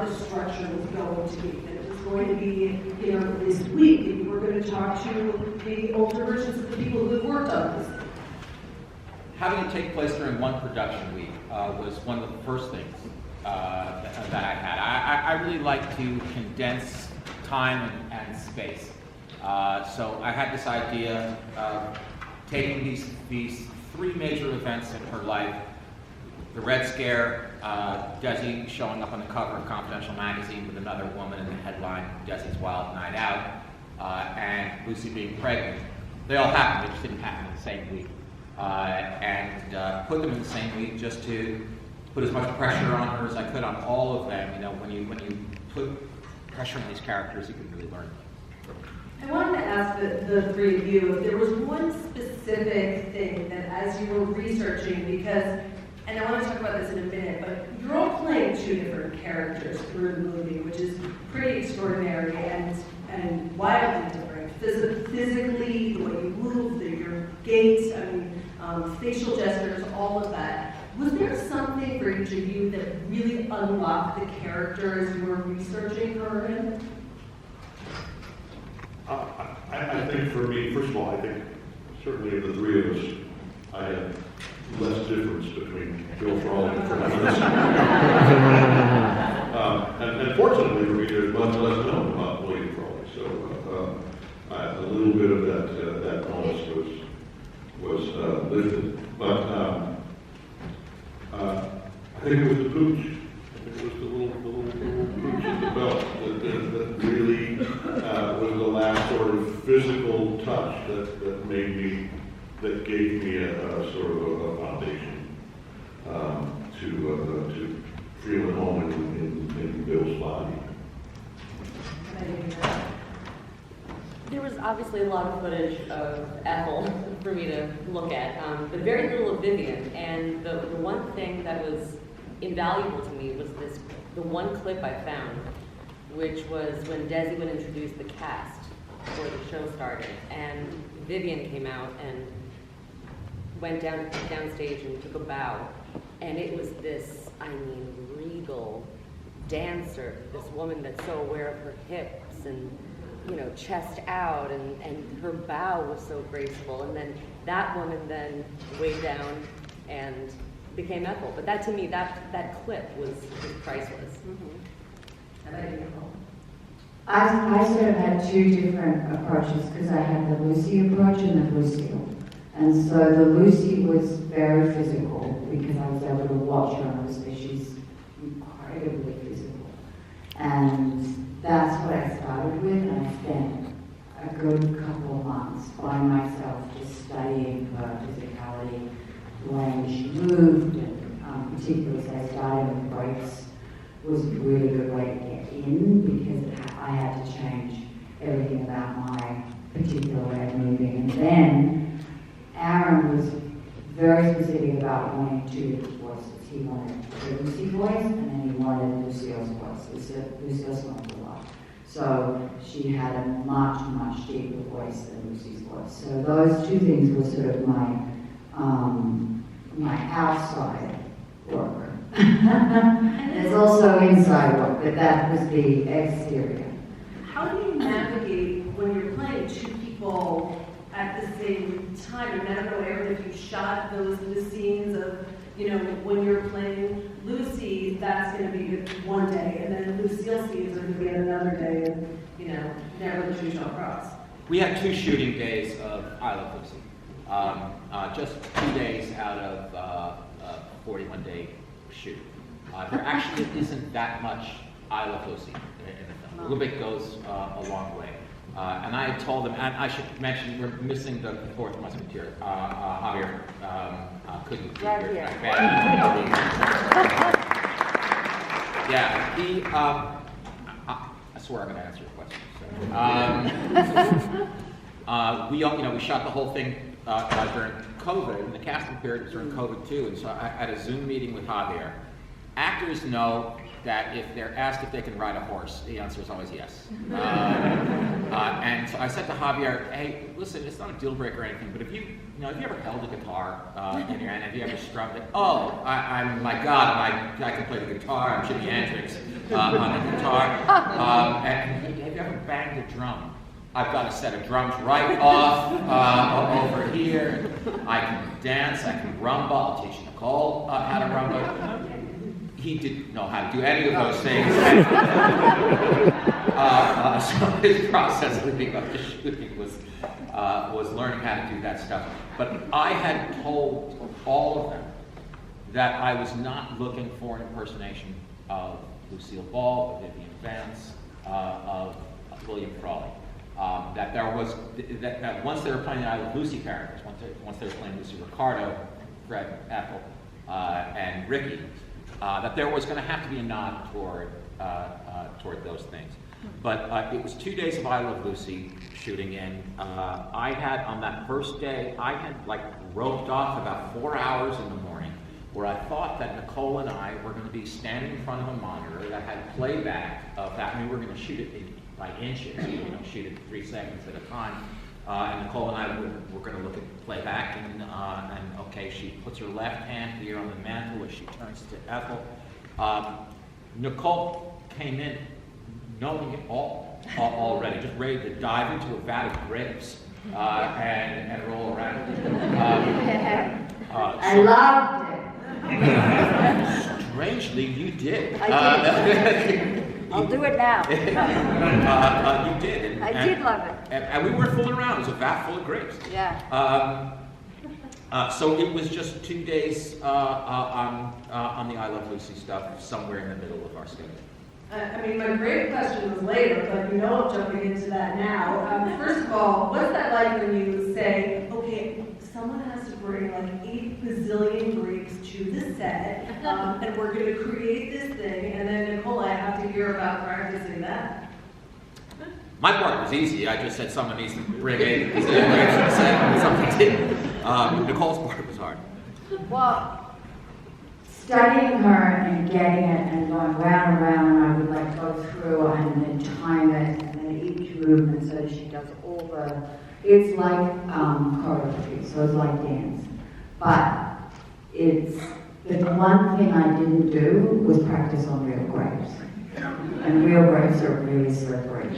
what the structure was going to be. That it was going to be, this week, and you were going to talk to the older versions of the people who had worked on this. Having it take place during one production week was one of the first things that I had. I really like to condense time and space. So I had this idea of taking these three major events in her life: the Red Scare, Desi showing up on the cover of Confidential magazine with another woman in the headline, Desi's Wild Night Out, and Lucy being pregnant. They all happened, they just didn't happen in the same week. And put them in the same week just to put as much pressure on her as I could on all of them. When you put pressure on these characters, you can really learn. I wanted to ask the three of you if there was one specific thing that as you were researching, because, and I want to talk about this in a minute, but you're all playing two different characters through the movie, which is pretty extraordinary and wildly different. Physically, the way you move, your gait, facial gestures, all of that. Was there something for each of you that really unlocked the characters you were researching for him? I think for me, first of all, I think certainly of the three of us, I had less difference between Bill Frawley and Fernandez. And fortunately for me, there's much less known about William Frawley. So a little bit of that bonus was lifted. But I think it was the pooch. I think it was the little pooch at the belt that really was the last sort of physical touch that gave me a sort of a foundation to feel at home in Bill's body. There was obviously a lot of footage of Ethel for me to look at, but very little of Vivian. And the one thing that was invaluable to me was the one clip I found, which was when Desi would introduce the cast before the show started, and Vivian came out and went downstage and took a bow, and it was this, regal dancer, this woman that's so aware of her hips and chest out, and her bow was so graceful, and then that woman then weighed down and became Ethel. But that, to me, that clip was priceless. And I didn't know. I sort of had two different approaches, because I had the Lucy approach and the Lucille. And so the Lucy was very physical, because I was able to watch her, and she's incredibly physical. And that's what I started with, and I spent a good couple of months by myself just studying her physicality, the way she moved, and particularly as I started with breaks was a really good way to get in, because I had to change everything about my particular way of moving. And then Aaron was very specific about wanting two different voices. He wanted the Lucy voice, and then he wanted Lucille's voice. Lucille smoked a lot. So she had a much, much deeper voice than Lucy's voice. So those two things were sort of my outside work. There's also inside work, but that was the exterior. How do you navigate when you're playing two people at the same time? I don't know, Aaron, if you shot the scenes of, when you're playing Lucy, that's going to be one day, and then Lucille scenes are going to be another day, and, never the two shall cross. We had 2 shooting days of I Love Lucy. Just 2 days out of a 41-day shoot. There actually isn't that much I Love Lucy in the film. A little bit goes a long way. And I had told them, and I should mention, we're missing the fourth musketeer. Javier couldn't be here. Yeah, he, I swear I'm going to answer your question. So. We shot the whole thing during COVID, and the casting period was during COVID too. And so I had a Zoom meeting with Javier, actors know that if they're asked if they can ride a horse, the answer is always yes. And so I said to Javier, hey, listen, it's not a deal breaker or anything, but have you ever held a guitar in your hand? Have you ever strummed it? Oh, my God, I can play the guitar. I'm Jimi Hendrix on a guitar. And have you ever banged a drum? I've got a set of drums right off over here. I can dance, I can rumba. I'll teach Nicole how to rumba. He didn't know how to do any of those things. So his process leading up to shooting was learning how to do that stuff. But I had told all of them that I was not looking for an impersonation of Lucille Ball, of Vivian Vance, of William Frawley. That there was that once they were playing the I Love Lucy characters, once they were playing Lucy Ricardo, Fred, Ethel, and Ricky, that there was going to have to be a nod toward those things. But it was 2 days of I Love Lucy shooting in. I had, on that first day, I had roped off about 4 hours in the morning, where I thought that Nicole and I were going to be standing in front of a monitor that had playback of that, and we were going to shoot it by inches, shoot it 3 seconds at a time. And Nicole and I were going to look at playback, and okay, she puts her left hand here on the mantle as she turns to Ethel. Nicole came in knowing it all already, just ready to dive into a vat of grapes and roll around. I loved it. Strangely, you did. I did. I'll do it now. You did. I did love it. And we weren't fooling around. It was a vat full of grapes. Yeah. So it was just 2 days on the I Love Lucy stuff, somewhere in the middle of our schedule. I mean, my great question was later, but I'm jumping into that now. First of all, what's that like when you say, okay, someone has to bring 8 bazillion grapes to the set, and we're going to create this thing, and then Nicole, I have to hear about practicing that. My part was easy. I just said someone needs to bring 8 bazillion grapes to the set, and something didn't. Nicole's part was hard. Well, studying her and getting it and going round and round, I would go through and then time it and then each movement so that she does all it's like choreography, so it's like dance. But it's, the one thing I didn't do was practice on real grapes. And real grapes are really slippery.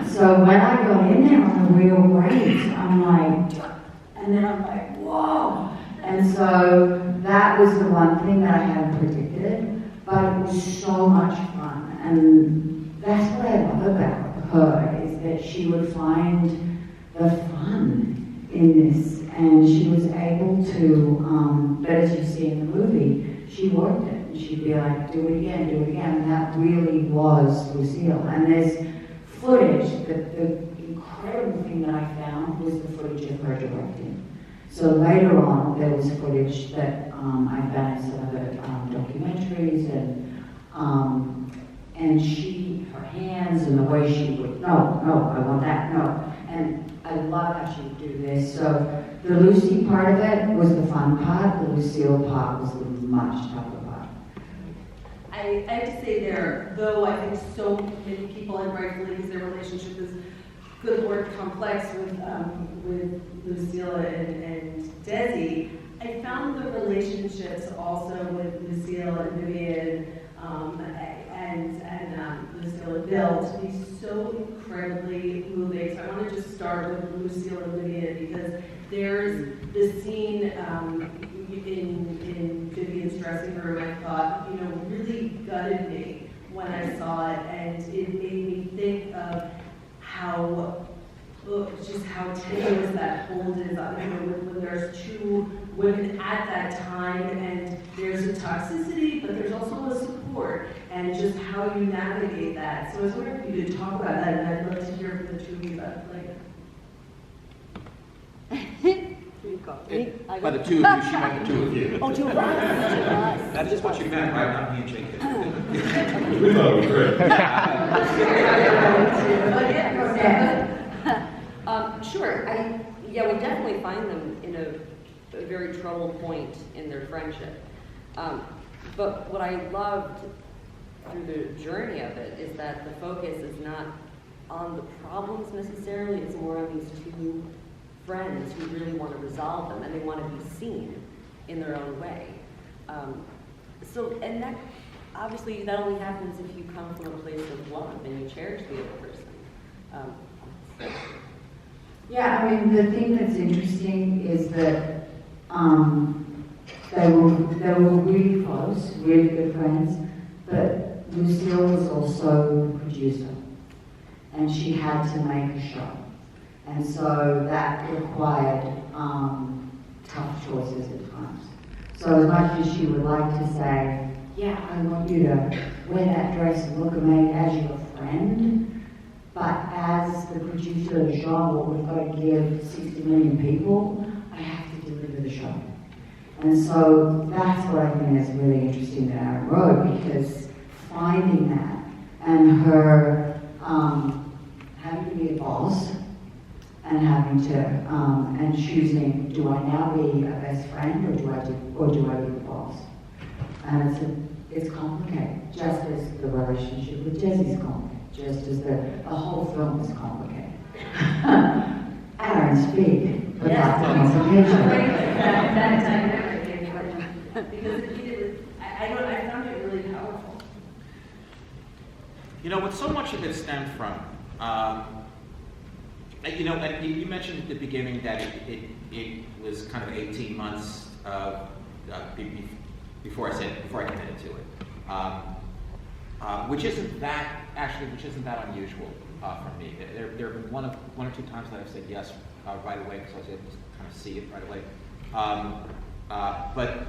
So when I got in there on the real grapes, I'm and then I'm whoa. And so that was the one thing that I hadn't predicted, but it was so much fun. And that's what I love about her, is that she would find the fun in this. And she was able to, but as you see in the movie, she worked it. And she'd be like, do it again, do it again. And that really was Lucille. And there's footage, the incredible thing that I found was the footage of her directing. So later on, there was footage that I found in some of the documentaries, and she, her hands and the way she would, no, I want that, no. And I love how she would do this. So the Lucy part of it was the fun part, the Lucille part was the much tougher part. I have to say there, though I think so many people, and rightfully because their relationship is good Lord complex with Lucille and Desi, I found the relationships also with Lucille and Vivian and Lucille and Bill to be so incredibly moving. So I want to just start with Lucille and Vivian because there's this scene in Vivian's dressing room I thought, really gutted me when I saw it, and it made me think of how tenuous that hold is. When there's 2 women at that time, and there's a toxicity, but there's also a support, and just how you navigate that. So I was wondering if you could talk about that, and I'd love to hear from the 2 of you about By the 2 of you, she meant the 2 of you. Oh, 2 of us. That is what she meant, right? Not me and Jake. We thought it was great. Sure. We definitely find them in a very troubled point in their friendship. But what I loved through the journey of it is that the focus is not on the problems necessarily, it's more on these two friends who really want to resolve them and they want to be seen in their own way. And that, obviously, that only happens if you come from a place of love and you cherish the other person. Yeah, I mean, the thing that's interesting is that they were really close, really good friends, but Lucille was also the producer, and she had to make a show. And so that required tough choices at times. So as much as she would like to say, yeah, I want you to wear that dress and look amazing as your friend, but as the producer of the show, what we've got to give 60 million people, I have to deliver the show. And so that's what I think is really interesting that Aaron wrote, because finding that and her having to be a boss and having to and choosing, do I now be a best friend or do I be the boss? And it's complicated, just as the relationship with Desi is complicated, just as the whole film is complicated. Aaron, speak about the complication. That dynamic, because I found it really powerful. You know, what so much of it stemmed from, you know, and you mentioned at the beginning that it was kind of 18 months before I committed to it, which isn't that unusual for me. There have been one or two times that I've said yes right away because I was able to kind of see it right away. But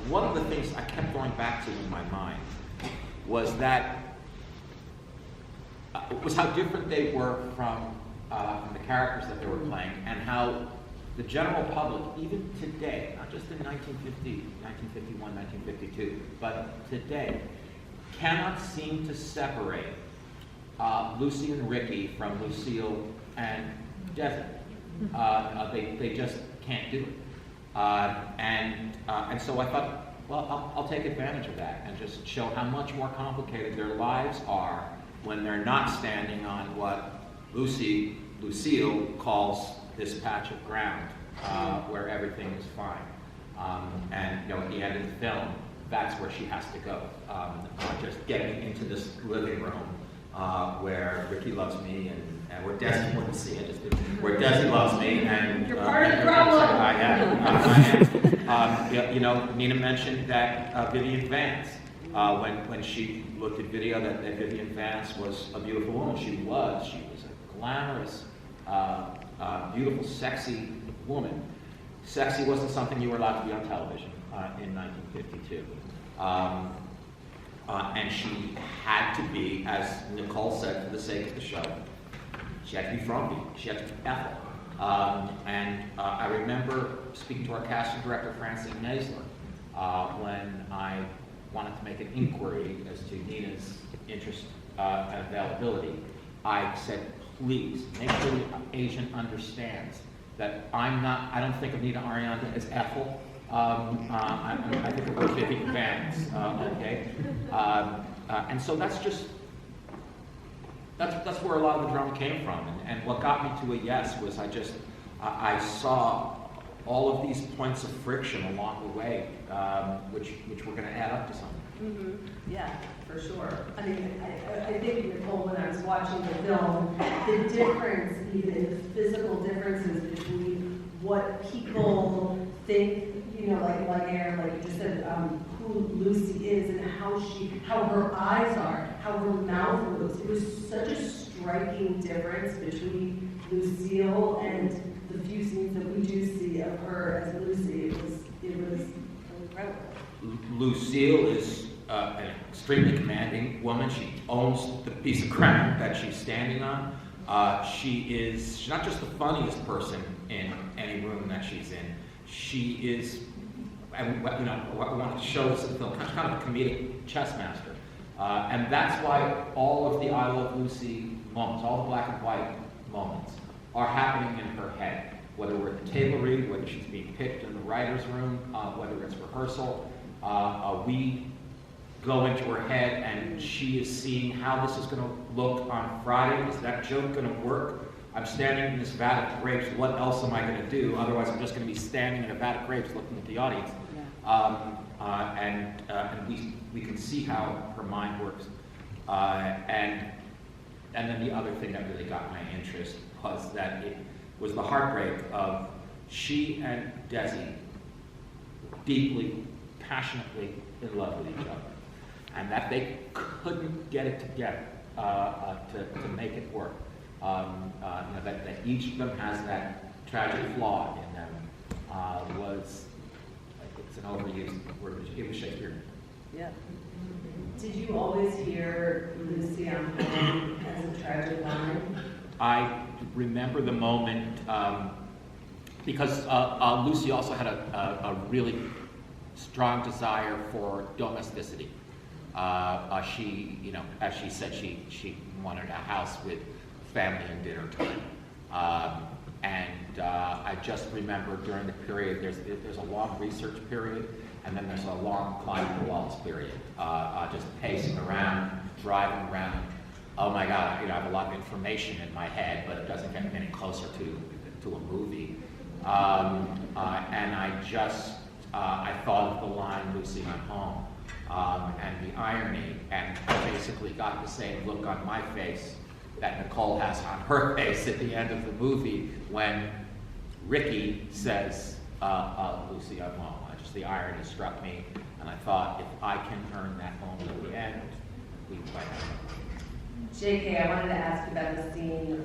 one of the things I kept going back to in my mind was how different they were from the characters that they were playing, and how the general public, even today, not just in 1950, 1951, 1952, but today, cannot seem to separate Lucy and Ricky from Lucille and Desi. They just can't do it. And so I thought, well, I'll take advantage of that and just show how much more complicated their lives are when they're not standing on what Lucille calls this patch of ground where everything is fine. And you know, at the end of the film, that's where she has to go. Just getting into this living room where Ricky loves me and where Desi wouldn't see it, where Desi loves me and you're part of the problem. I am. You know, Nina mentioned that Vivian Vance. When she looked at video, that Vivian Vance was a beautiful woman. She was a glamorous, beautiful, sexy woman. Sexy wasn't something you were allowed to be on television in 1952. And she had to be, as Nicole said, for the sake of the show, she had to be frumpy. She had to be Ethel. I remember speaking to our casting director, Francine Nasler, when I wanted to make an inquiry as to Nina's interest and availability. I said, please, make sure the agent understands that I don't think of Nina Arianda as Ethel. I think of her Vivian Vance, okay? And so that's where a lot of the drama came from. And what got me to a yes was I saw all of these points of friction along the way, which were going to add up to something. Mm-hmm. Yeah, for sure. I mean, I think, Nicole, when I was watching the film, the difference, even the physical differences between what people think, you know, like Aaron, like you just said, who Lucy is and how her eyes are, how her mouth moves. It was such a striking difference between Lucille and the few scenes that we do see of her as Lucy. It was incredible. Lucille is an extremely commanding woman. She owns the piece of ground that she's standing on. She's not just the funniest person in any room that she's in. She is, and you know, I wanted to show this in the film, kind of a comedic chess master. And that's why all of the I Love Lucy moments, all the black and white moments, are happening in her head. Whether we're at the table read, whether she's being picked in the writer's room, whether it's rehearsal, we go into her head and she is seeing how this is going to look on Friday. Is that joke going to work? I'm standing in this vat of grapes. What else am I going to do? Otherwise, I'm just going to be standing in a vat of grapes looking at the audience. And we can see how her mind works. And then the other thing that really got my interest was that it was the heartbreak of she and Desi deeply, passionately in love with each other, and that they couldn't get it together to make it work. That each of them has that tragic flaw in them was, it's an overused word, it was Shakespeare. Yeah. Did you always hear Lucy on film as a tragic line? I remember the moment, because Lucy also had a really strong desire for domesticity. She, as she said, she wanted a house with family and dinner time. I just remember during the period, there's a long research period, and then there's a long climbing the walls period. Just pacing around, driving around. Oh my God, I have a lot of information in my head, but it doesn't get me any closer to a movie. And I thought of the line, Lucy, I'm home, and the irony, and I basically got the same look on my face that Nicole has on her face at the end of the movie when Ricky says, Lucy, I'm home. Just the irony struck me, and I thought, if I can earn that moment at the end, we might have it. JK, I wanted to ask about the scene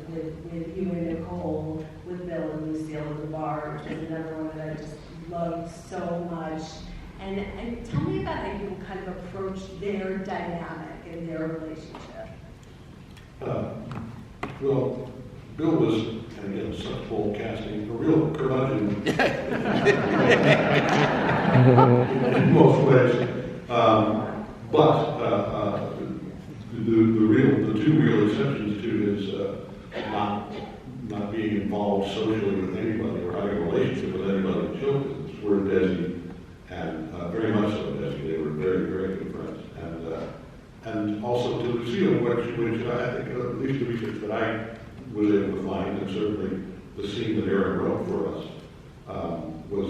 with you and Nicole, with Bill and Lucille at the bar, which is another one that I just loved so much. And tell me about how you kind of approach their dynamic and their relationship. Well, Bill was, and again, such bold casting, a real curmudgeon in most ways. But the two real exceptions to his not being involved socially with anybody or having a relationship with anybody in show business were Desi, and very much so Desi. They were very, very good friends. And also to Lucille, which I think, at least the research that I was able to find, and certainly the scene that Aaron wrote for us, was,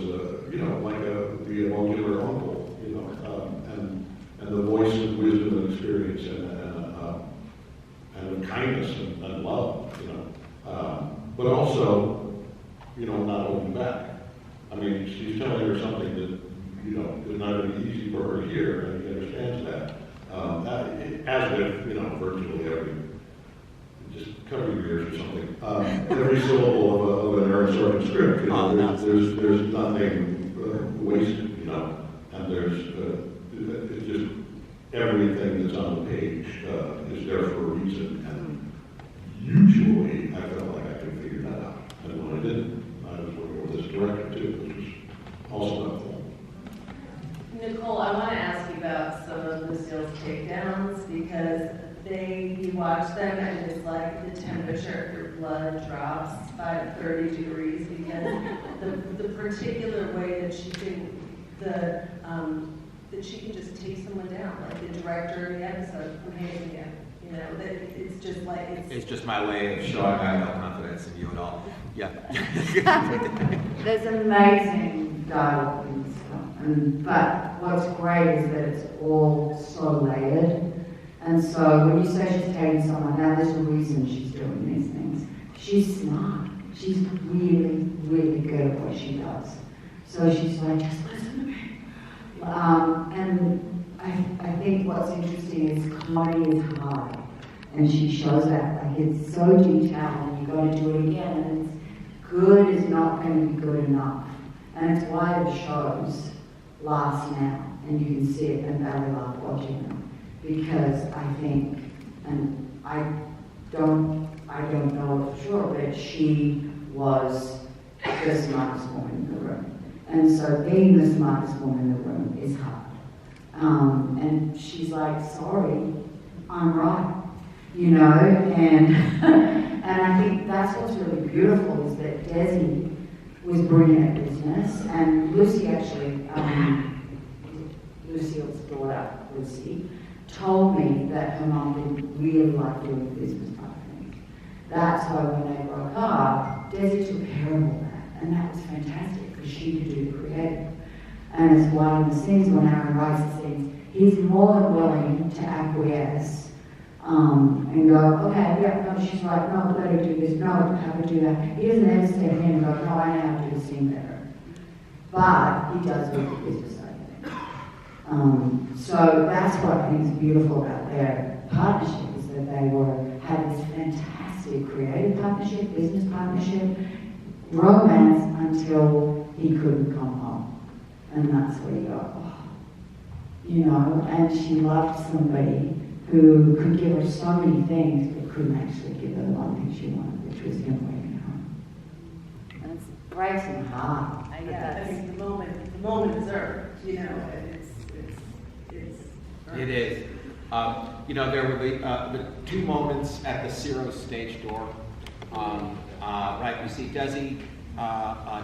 like the modular uncle, and the voice of wisdom and experience and of kindness and love, but also, not holding back. I mean, she's telling her something that, is not going to be easy for her to hear, and he understands that. As with, virtually every, just cover your ears or something. Every syllable of an Aaron Sorkin script, there's nothing wasted, and it's just everything that's on the page is there for a reason, and usually I felt like I could figure that out. And when I didn't, I was working with this director too, which was also helpful. Nicole, I want to ask you about some of Lucille's takedowns, because you watch them and it's like the temperature of your blood drops by 30 degrees, because the particular way that she can just take someone down, like the director of the episode from Hating It. That it's just like it's just my way of showing I have no confidence in you at all. Yeah. There's amazing dialogue in this film, but what's great is that it's all so layered. And so when you say she's taking someone down, there's a reason she's doing these things. She's smart. She's really, really good at what she does. So she's like, just listen to me. And I think what's interesting is comedy is hard. And she shows that, like, it's so detailed and you got to do it again, and it's good is not going to be good enough. And it's why the shows last now, and you can see it and belly laugh watching them. Because I think, and I don't know for sure, but she was the smartest woman in the room. And so being the smartest woman in the room is hard. And she's like, sorry, I'm right. And I think that's what's really beautiful is that Desi was brilliant at business, and Lucy actually Lucille's daughter, Lucy, told me that her mum didn't really like doing business partnering. That's why when they broke up, Desi took care of all that, and that was fantastic because she could do the creative. And it's why in the scenes, when Aaron writes the scenes, he's more than willing to acquiesce and go, okay, yeah, no, she's right, no, let her do this, no, have her do that. He doesn't ever step in and go, no, I know how to do the scene better. But he does with the business side of it. So that's what I think is beautiful about their partnership, is that they had this fantastic creative partnership, business partnership, romance until he couldn't come home. And that's where you go, oh. You know, and she loved somebody who could give her so many things but couldn't actually give her the one thing she wanted, which was him waiting home. And it breaks my heart. Yeah, I mean, the moment is earned, you know, and it's It is. You know, there were the two moments at the Ciro stage door. Right, you see Desi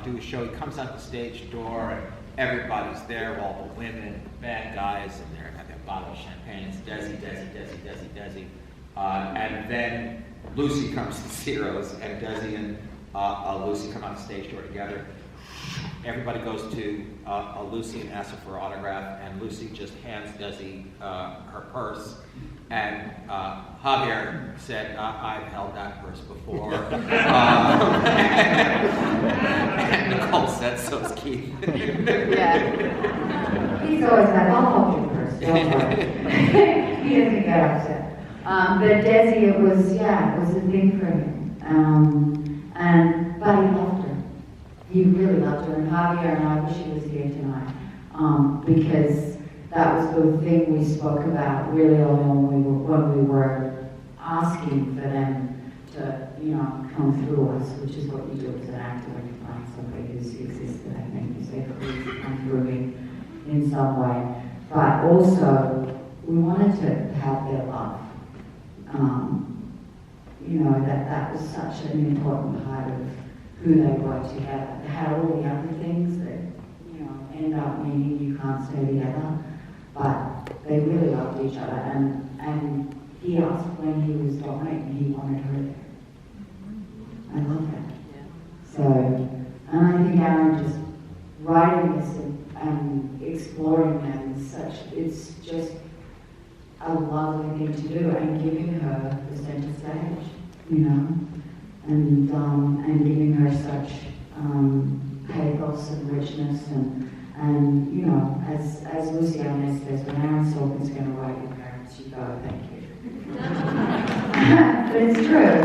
do a show. He comes out the stage door, and everybody's there, all the women, bad guys, and they're got their bottle of champagne. It's Desi. And then Lucy comes to Ciro's, and Desi and Lucy come out the stage door together. Everybody goes to Lucy and asks her for an autograph, and Lucy just hands Desi her purse. And Javier said, I've held that purse before. And Nicole said, so's Keith. Yeah. He's always like, I'll hold your purse, don't worry. He doesn't get upset. But Desi, it was a thing for him. But he loved her. He really loved her. And Javier, and I wish he was here tonight, because that was the thing we spoke about really early on when we were asking for them to, you know, come through us, which is what you do as an actor when you find somebody who's existed. I think you say, please come through me in some way. But also, we wanted to have their love. You know, that was such an important part of who they were together. They had all the other things that, you know, end up meaning you can't stay together. But they really loved each other, and he asked when he was dying, and he wanted her there. I love that. Yeah. So, and I think Aaron just writing this and exploring them is it's just a lovely thing to do, and giving her the center stage, you know, and giving her such pathos and richness and you know, as Lucille Arnaz says, when Aaron Sorkin's going to write your parents, you go, thank you. But it's true.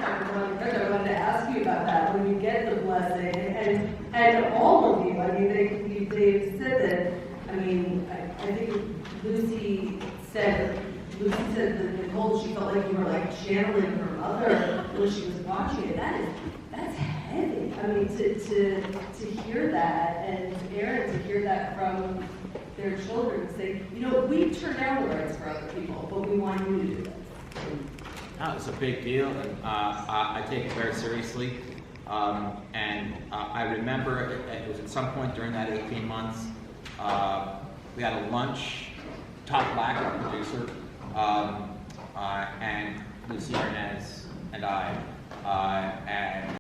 I wanted to ask you about that when you get the blessing, and all of you. I mean, they've said that. I mean, I think Lucy said that Nicole, she felt like you were like channeling her mother when she was watching it. That's heavy. I mean, to hear that, and Aaron to hear that from their children, say, you know, we turn down the rights for other people, but we want you to do this. It's a big deal, and I take it very seriously. I remember it was at some point during that 18 months, we had a lunch, Todd Black, our producer, and Desi Arnaz and I, and